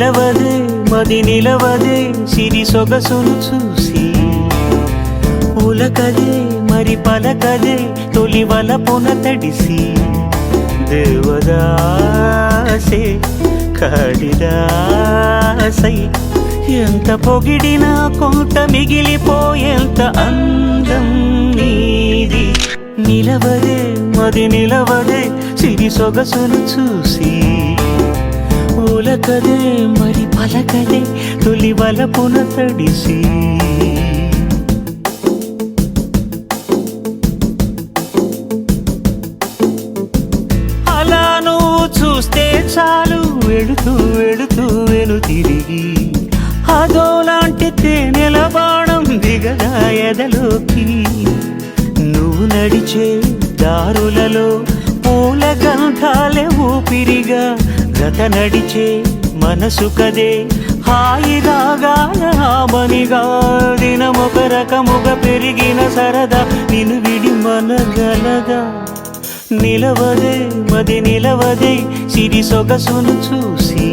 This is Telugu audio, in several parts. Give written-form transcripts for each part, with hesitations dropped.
నిలవదే మది నిలవదే సిరి సొగసును చూసి ఉలకదే మరి పలకదే తొలి వలపున తడిసి దేవదాసే కాళిదాసై ఎంత పొగిడినా కొంత మిగిలిపోయేంత అందం నీది నిలవదే మది నిలవదే సిరి సొగసును చూసి ఉలకదే మరి పలకదే తొలి వలపున తడిసి అలా నువ్వు చూస్తే చాలు వెళుతూ వెళుతూ వెను తిరిగి అదోలాంటి తేనెల బాణం దిగదా ఎదలోకి నువ్వు నడిచే దారులలో పూల గంధాలే ఊపిరిగా గత నడిచే మనసు కదే హాయి రాగాల ఆమనిగా దినమొక రకముగా పెరిగిన సరదా నిన్ను విడి మనగలదా నిలవదే మది నిలవదే సిరి సొగసును చూసి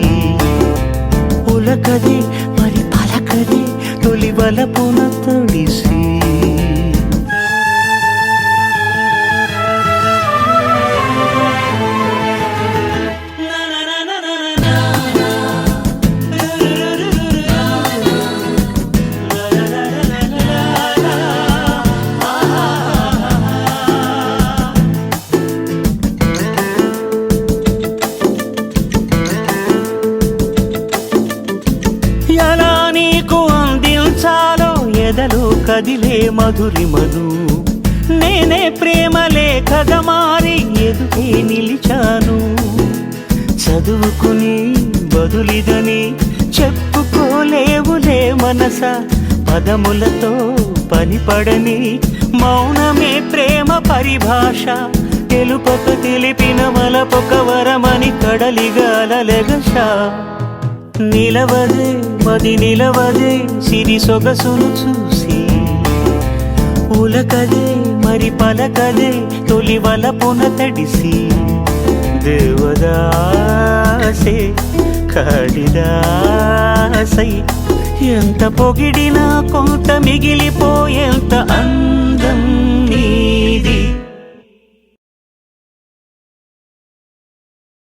ఉలకదే మరి పలకదే తొలి వలపున తడిసి ఎలా నీకు అందించాలో ఎదలో కదిలే మధురిమను నేనే ప్రేమ లేఖగా మారి ఎదుటే నిలిచాను చదువుకుని బదులిదని చెప్పుకోలేవులే మనస పదములతో పనిపడని మౌనమే ప్రేమ పరిభాష తెలుపక తెలిపిన మలపొక వరమని కడలిగాలెగషా నిలవదే మది నిలవదే సిరి సొగసును చూసి ఉలకదే మరి పలకదే తొలి వలపున తడిసి దేవదాసే కాళిదాసై ఎంత పొగిడినా కొంత మిగిలిపోయేంత అందం నీది